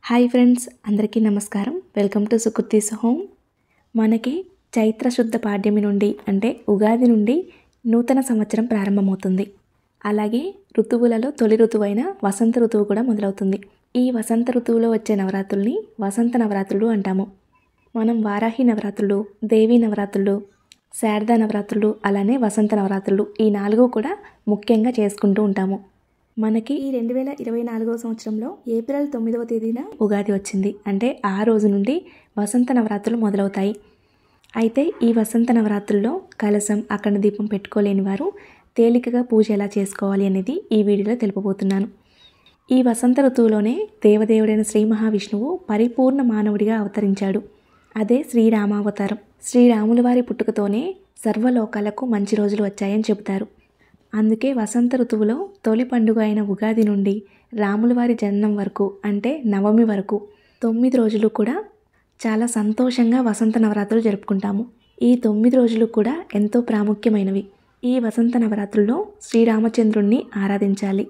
Hi friends, అందరికీ నమస్కారం. Welcome to Sukriti's home. మనకి చైత్ర శుద్ధ పాడ్యమి నుండి అంటే ఉగాది నుండి నూతన సంవత్సరం ప్రారంభమవుతుంది. అలాగే ఋతువులలో తొలి ఋతువైన వసంత ఋతువు కూడా మొదలవుతుంది. ఈ వసంత ఋతువులో వచ్చే నవరాత్రుల్ని వసంత నవరాత్రులు అంటాము. మనం వారాహి నవరాత్రులు, దేవీ నవరాత్రులు, శారదా నవరాత్రులు, అలానే వసంత నవరాత్రులు ఈ 4 కూడా ముఖ్యంగా చేసుకుంటూ ఉంటాము. మనకి ఈ 2024వ సంవత్సరంలో ఏప్రిల్ 9వ తేదీన ఉగాది వచ్చింది. అంటే ఆ రోజు నుండి వసంత నవరాత్రులు మొదలవుతాయి. అయితే ఈ వసంత నవరాత్రుల్లో కలశం, అఖండ దీపం పెట్టుకోలేని వారు తేలికగా పూజ ఎలా చేసుకోవాలి అనేది ఈ వీడియోలో తెలుపబోతున్నాను. ఈ వసంత ఋతువులోనే దేవదేవుడైన శ్రీ మహావిష్ణువు పరిపూర్ణ మానవుడిగా అవతరించాడు. అదే శ్రీరామావతారం. శ్రీరాముల వారి పుట్టుకతోనే సర్వలోకాలకు మంచి రోజులు వచ్చాయని చెబుతారు. అందుకే వసంత ఋతువులో తొలి పండుగ అయిన ఉగాది నుండి రాముల వారి జననం వరకు అంటే నవమి వరకు 9 రోజులు కూడా చాలా సంతోషంగా వసంత నవరాత్రులు జరుపుకుంటాము. ఈ 9 రోజులు కూడా ఎంతో ప్రాముఖ్యమైనవి. ఈ వసంత నవరాత్రుల్లో శ్రీరామచంద్రుణ్ణి ఆరాధించాలి.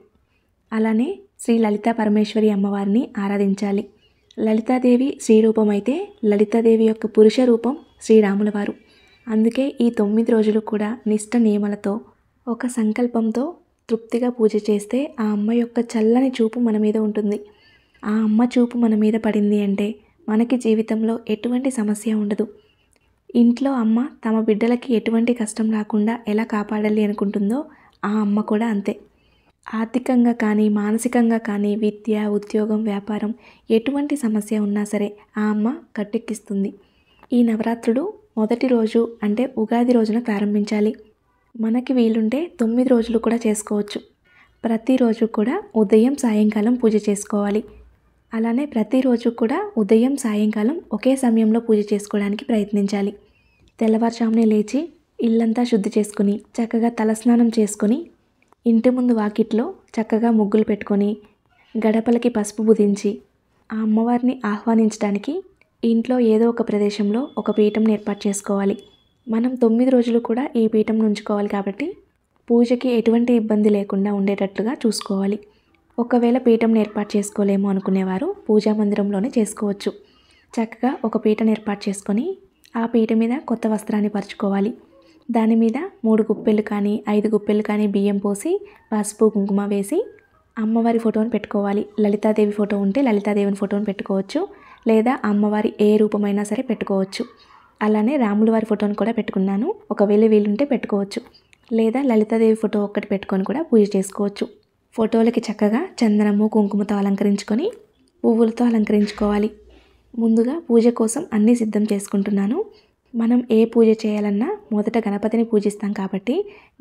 అలానే శ్రీ లలితా పరమేశ్వరి అమ్మవారిని ఆరాధించాలి. లలితాదేవి శ్రీరూపమైతే లలితాదేవి యొక్క పురుష రూపం శ్రీరాముల వారు. అందుకే ఈ 9 రోజులు కూడా నిష్ట నియమాలతో ఒక సంకల్పంతో తృప్తిగా పూజ చేస్తే ఆ అమ్మ యొక్క చల్లని చూపు మన మీద ఉంటుంది. ఆ అమ్మ చూపు మన మీద పడింది అంటే మనకి జీవితంలో ఎటువంటి సమస్య ఉండదు. ఇంట్లో అమ్మ తమ బిడ్డలకి ఎటువంటి కష్టం రాకుండా ఎలా కాపాడాలి అనుకుంటుందో ఆ అమ్మ కూడా అంతే. ఆర్థికంగా కానీ మానసికంగా కానీ విద్య, ఉద్యోగం, వ్యాపారం ఎటువంటి సమస్య ఉన్నా సరే ఆ అమ్మ కట్టెక్కిస్తుంది. ఈ నవరాత్రులు మొదటి రోజు అంటే ఉగాది రోజున ప్రారంభించాలి. మనకి వీలుంటే 9 రోజులు కూడా చేసుకోవచ్చు. ప్రతిరోజు కూడా ఉదయం సాయంకాలం పూజ చేసుకోవాలి. అలానే ప్రతిరోజు కూడా ఉదయం సాయంకాలం ఒకే సమయంలో పూజ చేసుకోవడానికి ప్రయత్నించాలి. తెల్లవారుజామునే లేచి ఇల్లంతా శుద్ధి చేసుకుని చక్కగా తలస్నానం చేసుకొని ఇంటి ముందు వాకిట్లో చక్కగా ముగ్గులు పెట్టుకొని గడపలకి పసుపు బుధించి ఆ అమ్మవారిని ఆహ్వానించడానికి ఇంట్లో ఏదో ఒక ప్రదేశంలో ఒక పీఠంని ఏర్పాటు చేసుకోవాలి. మనం 9 రోజులు కూడా ఈ పీఠం ఉంచుకోవాలి కాబట్టి పూజకి ఎటువంటి ఇబ్బంది లేకుండా ఉండేటట్లుగా చూసుకోవాలి. ఒకవేళ పీఠం ఏర్పాటు చేసుకోలేము అనుకునేవారు పూజా మందిరంలోనే చేసుకోవచ్చు. చక్కగా ఒక పీఠను ఏర్పాటు చేసుకొని ఆ పీట మీద కొత్త వస్త్రాన్ని పరుచుకోవాలి. దాని మీద 3 గుప్పెళ్ళు కానీ 5 గుప్పెళ్ళు కానీ బియ్యం పోసి పసుపు కుంకుమ వేసి అమ్మవారి ఫోటోని పెట్టుకోవాలి. లలితాదేవి ఫోటో ఉంటే లలితాదేవిని ఫోటోని పెట్టుకోవచ్చు, లేదా అమ్మవారి ఏ రూపమైనా సరే పెట్టుకోవచ్చు. అలానే రాముల వారి ఫోటోని కూడా పెట్టుకున్నాను. ఒకవేళ వీలుంటే పెట్టుకోవచ్చు, లేదా లలితాదేవి ఫోటో ఒక్కటి పెట్టుకొని కూడా పూజ చేసుకోవచ్చు. ఫోటోలకి చక్కగా చందనము కుంకుమతో అలంకరించుకొని పువ్వులతో అలంకరించుకోవాలి. ముందుగా పూజ కోసం అన్నీ సిద్ధం చేసుకుంటున్నాను. మనం ఏ పూజ చేయాలన్నా మొదట గణపతిని పూజిస్తాం కాబట్టి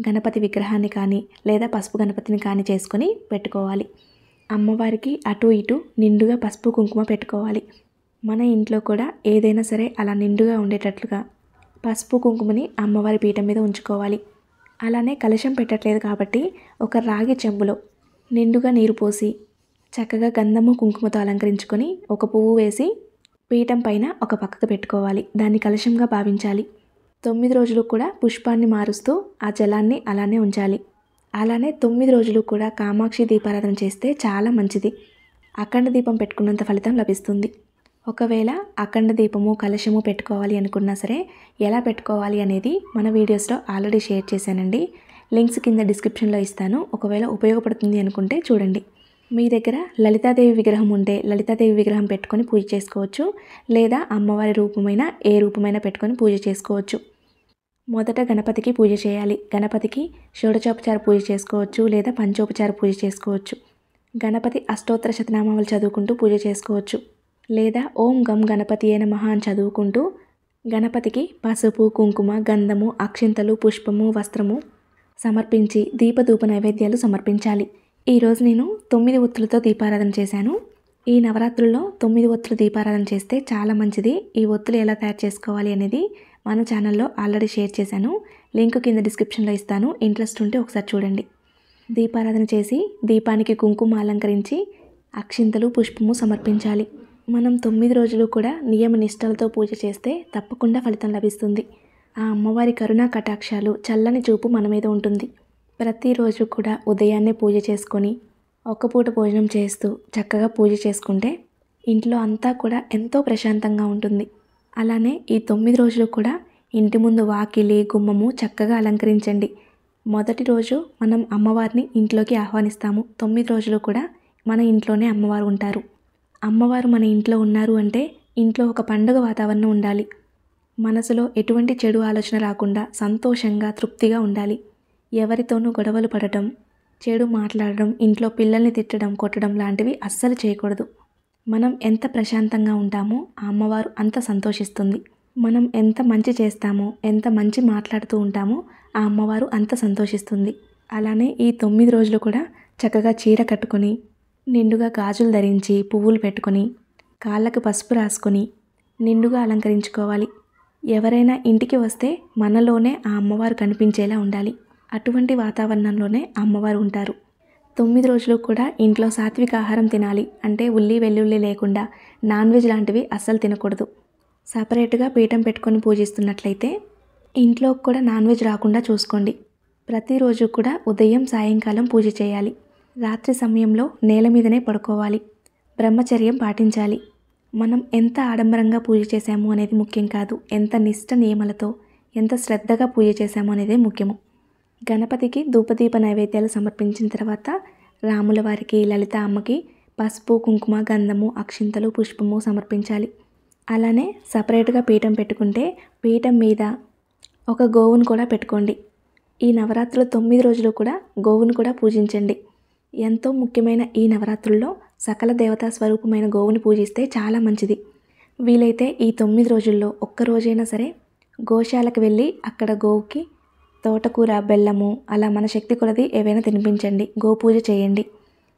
గణపతి విగ్రహాన్ని కానీ లేదా పసుపు గణపతిని కానీ చేసుకొని పెట్టుకోవాలి. అమ్మవారికి అటు ఇటు నిండుగా పసుపు కుంకుమ పెట్టుకోవాలి. మన ఇంట్లో కూడా ఏదైనా సరే అలా నిండుగా ఉండేటట్లుగా పసుపు కుంకుమని అమ్మవారి పీఠం మీద ఉంచుకోవాలి. అలానే కలశం పెట్టట్లేదు కాబట్టి ఒక రాగి చెంబులో నిండుగా నీరు పోసి చక్కగా గంధము కుంకుమతో అలంకరించుకొని ఒక పువ్వు వేసి పీఠం పైన ఒక పక్కకు పెట్టుకోవాలి. దాన్ని కలశంగా భావించాలి. 9 రోజులు కూడా పుష్పాన్ని మారుస్తూ ఆ జలాన్ని అలానే ఉంచాలి. అలానే 9 రోజులు కూడా కామాక్షి దీపారాధన చేస్తే చాలా మంచిది. అఖండ దీపం పెట్టుకున్నంత ఫలితం లభిస్తుంది. ఒకవేళ అఖండ దీపము కలశము పెట్టుకోవాలి అనుకున్నా సరే ఎలా పెట్టుకోవాలి అనేది మన వీడియోస్లో ఆల్రెడీ షేర్ చేశానండి. లింక్స్ కింద డిస్క్రిప్షన్లో ఇస్తాను. ఒకవేళ ఉపయోగపడుతుంది అనుకుంటే చూడండి. మీ దగ్గర లలితాదేవి విగ్రహం ఉంటే లలితాదేవి విగ్రహం పెట్టుకొని పూజ చేసుకోవచ్చు, లేదా అమ్మవారి రూపమైన ఏ రూపమైనా పెట్టుకొని పూజ చేసుకోవచ్చు. మొదట గణపతికి పూజ చేయాలి. గణపతికి షోడశోపచార పూజ చేసుకోవచ్చు, లేదా పంచోపచార పూజ చేసుకోవచ్చు. గణపతి అష్టోత్తర శతనామాలు చదువుకుంటూ పూజ చేసుకోవచ్చు, లేదా ఓం గం గణపతియే నమః అని చదువుకుంటూ గణపతికి పసుపు కుంకుమ గంధము అక్షింతలు పుష్పము వస్త్రము సమర్పించి దీపధూప నైవేద్యాలు సమర్పించాలి. ఈరోజు నేను 9 ఒత్తులతో దీపారాధన చేశాను. ఈ నవరాత్రుల్లో 9 ఒత్తులు దీపారాధన చేస్తే చాలా మంచిది. ఈ ఒత్తులు ఎలా తయారు చేసుకోవాలి అనేది మన ఛానల్లో ఆల్రెడీ షేర్ చేశాను. లింక్ కింద డిస్క్రిప్షన్లో ఇస్తాను. ఇంట్రెస్ట్ ఉంటే ఒకసారి చూడండి. దీపారాధన చేసి దీపానికి కుంకుమ అలంకరించి అక్షింతలు పుష్పము సమర్పించాలి. మనం 9 రోజులు కూడా నియమ నిష్టలతో పూజ చేస్తే తప్పకుండా ఫలితం లభిస్తుంది. ఆ అమ్మవారి కరుణా కటాక్షాలు చల్లని చూపు మన మీద ఉంటుంది. ప్రతిరోజు కూడా ఉదయాన్నే పూజ చేసుకొని ఒక్క పూట భోజనం చేస్తూ చక్కగా పూజ చేసుకుంటే ఇంట్లో అంతా కూడా ఎంతో ప్రశాంతంగా ఉంటుంది. అలానే ఈ 9 రోజులు కూడా ఇంటి ముందు వాకిలి, గుమ్మము చక్కగా అలంకరించండి. మొదటి రోజు మనం అమ్మవారిని ఇంట్లోకి ఆహ్వానిస్తాము. 9 రోజులు కూడా మన ఇంట్లోనే అమ్మవారు ఉంటారు. అమ్మవారు మన ఇంట్లో ఉన్నారు అంటే ఇంట్లో ఒక పండుగ వాతావరణం ఉండాలి. మనసులో ఎటువంటి చెడు ఆలోచన రాకుండా సంతోషంగా, తృప్తిగా ఉండాలి. ఎవరితోనూ గొడవలు పడటం, చెడు మాట్లాడడం, ఇంట్లో పిల్లల్ని తిట్టడం, కొట్టడం లాంటివి అస్సలు చేయకూడదు. మనం ఎంత ప్రశాంతంగా ఉంటామో ఆ అమ్మవారు అంత సంతోషిస్తుంది. మనం ఎంత మంచి చేస్తామో, ఎంత మంచి మాట్లాడుతూ ఉంటామో ఆ అమ్మవారు అంత సంతోషిస్తుంది. అలానే ఈ 9 రోజులు కూడా చక్కగా చీర కట్టుకొని, నిండుగా గాజులు ధరించి, పువ్వులు పెట్టుకొని, కాళ్ళకు పసుపు రాసుకొని నిండుగా అలంకరించుకోవాలి. ఎవరైనా ఇంటికి వస్తే మనలోనే ఆ అమ్మవారు కనిపించేలా ఉండాలి. అటువంటి వాతావరణంలోనే అమ్మవారు ఉంటారు. 9 రోజులు కూడా ఇంట్లో సాత్విక ఆహారం తినాలి. అంటే ఉల్లి వెల్లుల్లి లేకుండా నాన్ వెజ్ లాంటివి అస్సలు తినకూడదు. సపరేట్గా పీఠం పెట్టుకొని పూజిస్తున్నట్లయితే ఇంట్లో కూడా నాన్ వెజ్ రాకుండా చూసుకోండి. ప్రతిరోజు కూడా ఉదయం సాయంకాలం పూజ చేయాలి. రాత్రి సమయంలో నేల మీదనే పడుకోవాలి. బ్రహ్మచర్యం పాటించాలి. మనం ఎంత ఆడంబరంగా పూజ చేశాము అనేది ముఖ్యం కాదు. ఎంత నిష్ట నియమాలతో, ఎంత శ్రద్ధగా పూజ చేశాము అనేదే ముఖ్యము. గణపతికి ధూపదీప నైవేద్యాలు సమర్పించిన తర్వాత రాముల వారికి, లలిత అమ్మకి పసుపు, కుంకుమ, గంధము, అక్షింతలు, పుష్పము సమర్పించాలి. అలానే సపరేట్గా పీఠం పెట్టుకుంటే పీఠం మీద ఒక గోవును కూడా పెట్టుకోండి. ఈ నవరాత్రులు 9 రోజులు కూడా గోవును కూడా పూజించండి. ఎంతో ముఖ్యమైన ఈ నవరాత్రుల్లో సకల దేవతా స్వరూపమైన గోవుని పూజిస్తే చాలా మంచిది. వీలైతే ఈ 9 రోజుల్లో ఒక్కరోజైనా సరే గోశాలకు వెళ్ళి అక్కడ గోవుకి తోటకూర, బెల్లము అలా మన శక్తి కొలది ఏవైనా తినిపించండి. గోపూజ చేయండి.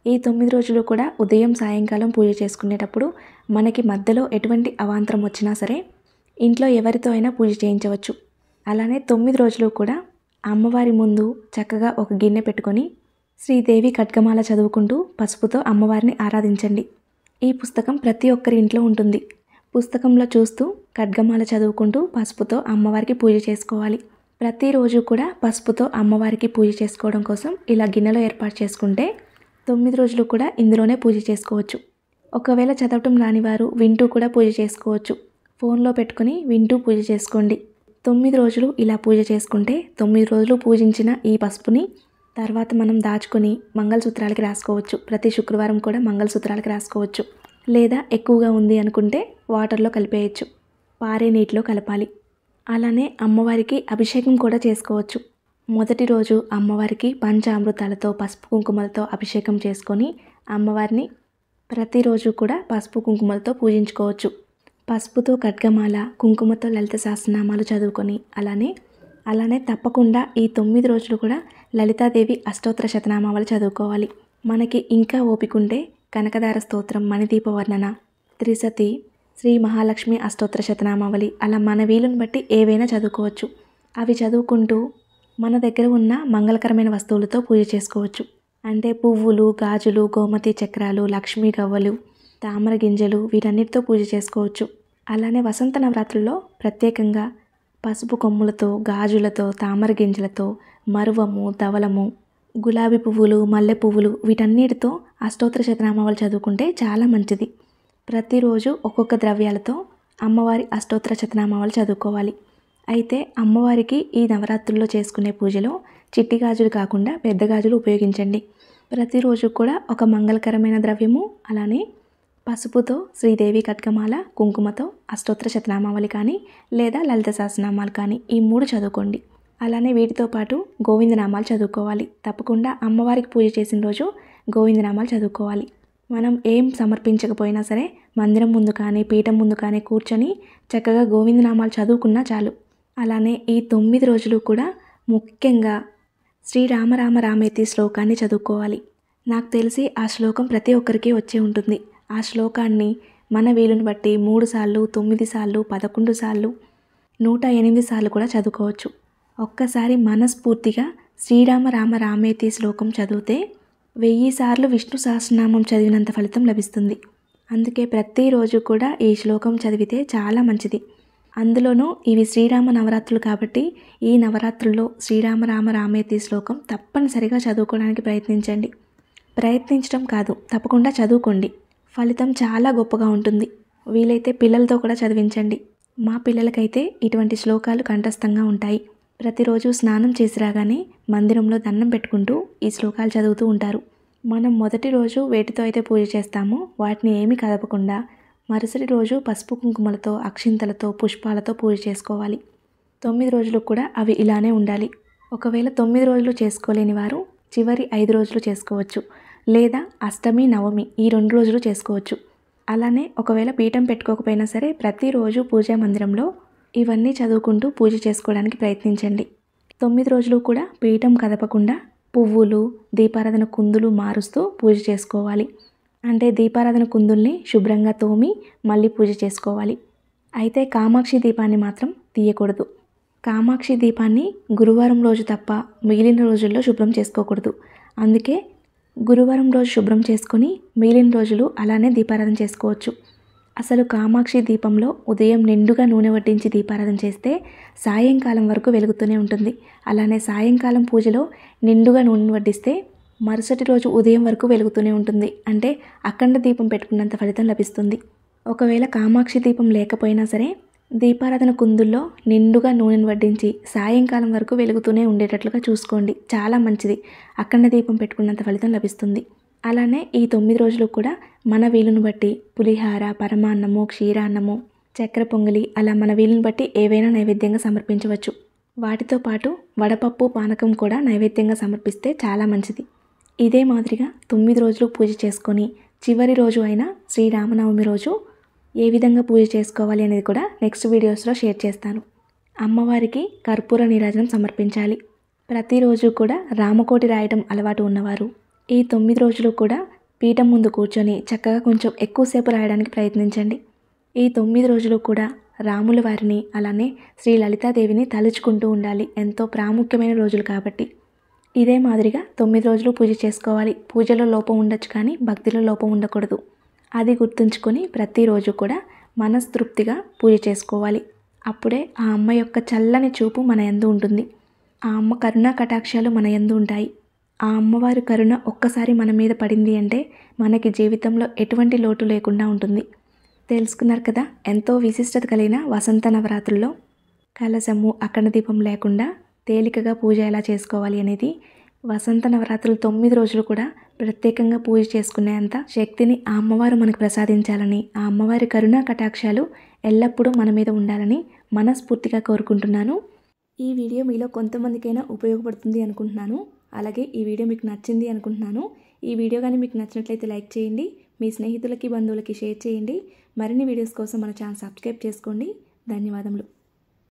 ఈ 9 రోజులు కూడా ఉదయం సాయంకాలం పూజ చేసుకునేటప్పుడు మనకి మధ్యలో ఎటువంటి అవాంతరం వచ్చినా సరే ఇంట్లో ఎవరితో అయినా పూజ చేయించవచ్చు. అలానే 9 రోజులు కూడా అమ్మవారి ముందు చక్కగా ఒక గిన్నె పెట్టుకొని శ్రీదేవి ఖడ్గమాల చదువుకుంటూ పసుపుతో అమ్మవారిని ఆరాధించండి. ఈ పుస్తకం ప్రతి ఒక్కరి ఇంట్లో ఉంటుంది. పుస్తకంలో చూస్తూ ఖడ్గమాల చదువుకుంటూ పసుపుతో అమ్మవారికి పూజ చేసుకోవాలి. ప్రతిరోజు కూడా పసుపుతో అమ్మవారికి పూజ చేసుకోవడం కోసం ఇలా గిన్నెలో ఏర్పాటు చేసుకుంటే 9 రోజులు కూడా ఇందులోనే పూజ చేసుకోవచ్చు. ఒకవేళ చదవటం రాని వారు వింటూ కూడా పూజ చేసుకోవచ్చు. ఫోన్లో పెట్టుకొని వింటూ పూజ చేసుకోండి. 9 రోజులు ఇలా పూజ చేసుకుంటే 9 రోజులు పూజించిన ఈ పసుపుని తర్వాత మనం దాచుకొని మంగళసూత్రాలకి రాసుకోవచ్చు. ప్రతి శుక్రవారం కూడా మంగళసూత్రాలకి రాసుకోవచ్చు. లేదా ఎక్కువగా ఉంది అనుకుంటే వాటర్లో కలిపేయచ్చు. పారే నీటిలో కలపాలి. అలానే అమ్మవారికి అభిషేకం కూడా చేసుకోవచ్చు. మొదటి రోజు అమ్మవారికి పంచామృతాలతో, పసుపు కుంకుమలతో అభిషేకం చేసుకొని అమ్మవారిని ప్రతిరోజు కూడా పసుపు కుంకుమలతో పూజించుకోవచ్చు. పసుపుతో ఖడ్గమాల, కుంకుమతో లలిత సహస్రనామాలు చదువుకొని అలానే తప్పకుండా ఈ 9 రోజులు కూడా లలితాదేవి అష్టోత్తర శతనామాలు చదువుకోవాలి. మనకి ఇంకా ఓపికంటే కనకదార స్తోత్రం, మణిదీప వర్ణన, త్రిశతి, శ్రీ మహాలక్ష్మి అష్టోత్తర శతనామావళి అలా మన వీలుని బట్టి ఏవైనా చదువుకోవచ్చు. అవి చదువుకుంటూ మన దగ్గర ఉన్న మంగళకరమైన వస్తువులతో పూజ చేసుకోవచ్చు. అంటే పువ్వులు, గాజులు, గోమతి చక్రాలు, లక్ష్మీ గవ్వలు, తామర గింజలు వీటన్నిటితో పూజ చేసుకోవచ్చు. అలానే వసంత నవరాత్రుల్లో ప్రత్యేకంగా పసుపు కొమ్ములతో, గాజులతో, తామర గింజలతో, మరువము, ధవలము, గులాబీ పువ్వులు, మల్లె పువ్వులు వీటన్నిటితో అష్టోత్తర శతనామావళి చదువుకుంటే చాలా మంచిది. ప్రతిరోజు ఒక్కొక్క ద్రవ్యాలతో అమ్మవారి అష్టోత్తర శతనామావళి చదువుకోవాలి. అయితే అమ్మవారికి ఈ నవరాత్రుల్లో చేసుకునే పూజలో చిట్టి గాజులు కాకుండా పెద్ద గాజులు ఉపయోగించండి. ప్రతిరోజు కూడా ఒక మంగళకరమైన ద్రవ్యము, అలానే పసుపుతో శ్రీదేవి ఖడ్గమాల, కుంకుమతో అష్టోత్తర శతనామావళి కానీ లేదా లలిత సహస్రనామాలు కానీ ఈ 3 చదువుకోండి. అలానే వీటితో పాటు గోవిందనామాలు చదువుకోవాలి. తప్పకుండా అమ్మవారికి పూజ చేసిన రోజు గోవిందనామాలు చదువుకోవాలి. మనం ఏం సమర్పించకపోయినా సరే మందిరం ముందు కానీ పీఠం ముందు కానీ కూర్చొని చక్కగా గోవిందనామాలు చదువుకున్నా చాలు. అలానే ఈ 9 రోజులు కూడా ముఖ్యంగా శ్రీరామ రామ రామేతి శ్లోకాన్ని చదువుకోవాలి. నాకు తెలిసి ఆ శ్లోకం ప్రతి ఒక్కరికి వచ్చే ఉంటుంది. ఆ శ్లోకాన్ని మన వీలుని బట్టి 3 సార్లు, 9 సార్లు, 11 సార్లు, 108 సార్లు కూడా చదువుకోవచ్చు. ఒక్కసారి మనస్ఫూర్తిగా శ్రీరామ రామ రామేతి శ్లోకం చదివితే 1000 సార్లు విష్ణు సహస్రనామం చదివినంత ఫలితం లభిస్తుంది. అందుకే ప్రతిరోజు కూడా ఈ శ్లోకం చదివితే చాలా మంచిది. అందులోనూ ఇవి శ్రీరామ నవరాత్రులు కాబట్టి ఈ నవరాత్రుల్లో శ్రీరామ రామ రామేతి శ్లోకం తప్పనిసరిగా చదువుకోవడానికి ప్రయత్నించండి. ప్రయత్నించడం కాదు, తప్పకుండా చదువుకోండి. ఫలితం చాలా గొప్పగా ఉంటుంది. వీలైతే పిల్లలతో కూడా చదివించండి. మా పిల్లలకైతే ఇటువంటి శ్లోకాలు కంఠస్థంగా ఉంటాయి. ప్రతిరోజు స్నానం చేసి రాగానే మందిరంలో దండం పెట్టుకుంటూ ఈ శ్లోకాలు చదువుతూ ఉంటారు. మనం మొదటి రోజు వేటితో అయితే పూజ చేస్తామో వాటిని ఏమీ కదపకుండా మరుసటి రోజు పసుపు కుంకుమలతో, అక్షింతలతో, పుష్పాలతో పూజ చేసుకోవాలి. 9 రోజులు కూడా అవి ఇలానే ఉండాలి. ఒకవేళ 9 రోజులు చేసుకోలేని వారు చివరి 5 రోజులు చేసుకోవచ్చు, లేదా అష్టమి, నవమి ఈ 2 రోజులు చేసుకోవచ్చు. అలానే ఒకవేళ పీఠం పెట్టుకోకపోయినా సరే ప్రతిరోజు పూజా మందిరంలో ఇవన్నీ చదువుకుంటూ పూజ చేసుకోవడానికి ప్రయత్నించండి. 9 రోజులు కూడా పీఠం కదపకుండా పువ్వులు, దీపారాధన కుందులు మారుస్తూ పూజ చేసుకోవాలి. అంటే దీపారాధన కుందుల్ని శుభ్రంగా తోమి మళ్ళీ పూజ చేసుకోవాలి. అయితే కామాక్షి దీపాన్ని మాత్రం తీయకూడదు. కామాక్షి దీపాన్ని గురువారం రోజు తప్ప మిగిలిన రోజుల్లో శుభ్రం చేసుకోకూడదు. అందుకే గురువారం రోజు శుభ్రం చేసుకొని మిగిలిన రోజులు అలానే దీపారాధన చేసుకోవచ్చు. అసలు కామాక్షి దీపంలో ఉదయం నిండుగా నూనె వడ్డించి దీపారాధన చేస్తే సాయంకాలం వరకు వెలుగుతూనే ఉంటుంది. అలానే సాయంకాలం పూజలో నిండుగా నూనె వడ్డిస్తే మరుసటి రోజు ఉదయం వరకు వెలుగుతూనే ఉంటుంది. అంటే అఖండ దీపం పెట్టుకున్నంత ఫలితం లభిస్తుంది. ఒకవేళ కామాక్షి దీపం లేకపోయినా సరే దీపారాధన కుందుల్లో నిండుగా నూనెను వడ్డించి సాయంకాలం వరకు వెలుగుతూనే ఉండేటట్లుగా చూసుకోండి. చాలా మంచిది. అఖండ దీపం పెట్టుకున్నంత ఫలితం లభిస్తుంది. అలానే ఈ 9 రోజులు కూడా మన వీలును బట్టి పులిహార, పరమాన్నము, క్షీరాన్నము, చక్కెర పొంగలి అలా మన వీలును బట్టి ఏవైనా నైవేద్యంగా సమర్పించవచ్చు. వాటితో పాటు వడపప్పు, పానకం కూడా నైవేద్యంగా సమర్పిస్తే చాలా మంచిది. ఇదే మాదిరిగా 9 రోజులు పూజ చేసుకొని చివరి రోజు అయిన శ్రీరామనవమి రోజు ఏ విధంగా పూజ చేసుకోవాలి అనేది కూడా నెక్స్ట్ వీడియోస్లో షేర్ చేస్తాను. అమ్మవారికి కర్పూర నీరాజనం సమర్పించాలి. ప్రతిరోజు కూడా రామకోటి రాయడం అలవాటు ఉన్నవారు ఈ 9 రోజులు కూడా పీఠం ముందు కూర్చొని చక్కగా కొంచెం ఎక్కువసేపు రాయడానికి ప్రయత్నించండి. ఈ 9 రోజులు కూడా రాముల వారిని అలానే శ్రీ లలితాదేవిని తలుచుకుంటూ ఉండాలి. ఎంతో ప్రాముఖ్యమైన రోజులు కాబట్టి ఇదే మాదిరిగా 9 రోజులు పూజ చేసుకోవాలి. పూజలో లోపం ఉండొచ్చు కానీ భక్తిలో లోపం ఉండకూడదు. అది గుర్తుంచుకొని ప్రతిరోజు కూడా మనస్తృప్తిగా పూజ చేసుకోవాలి. అప్పుడే ఆ అమ్మ యొక్క చల్లని చూపు మన యందు ఉంటుంది. ఆ అమ్మ కరుణా కటాక్షాలు మన యందు ఉంటాయి. ఆ అమ్మవారి కరుణ ఒక్కసారి మన మీద పడింది అంటే మనకి జీవితంలో ఎటువంటి లోటు లేకుండా ఉంటుంది. తెలుసుకున్నారు కదా, ఎంతో విశిష్టత కలిగిన వసంత నవరాత్రుల్లో కలశము, అఖండ దీపం లేకుండా తేలికగా పూజ ఎలా చేసుకోవాలి అనేది. వసంత నవరాత్రులు 9 రోజులు కూడా ప్రత్యేకంగా పూజ చేసుకునేంత శక్తిని ఆ అమ్మవారు మనకు ప్రసాదించాలని, ఆ అమ్మవారి కరుణా కటాక్షాలు ఎల్లప్పుడూ మన మీద ఉండాలని మనస్ఫూర్తిగా కోరుకుంటున్నాను. ఈ వీడియో మీలో కొంతమందికైనా ఉపయోగపడుతుంది అనుకుంటున్నాను. అలాగే ఈ వీడియో మీకు నచ్చింది అనుకుంటున్నాను. ఈ వీడియో కానీ మీకు నచ్చినట్లయితే లైక్ చేయండి. మీ స్నేహితులకి, బంధువులకి షేర్ చేయండి. మరిన్ని వీడియోస్ కోసం మన ఛానల్ సబ్స్క్రైబ్ చేసుకోండి. ధన్యవాదములు.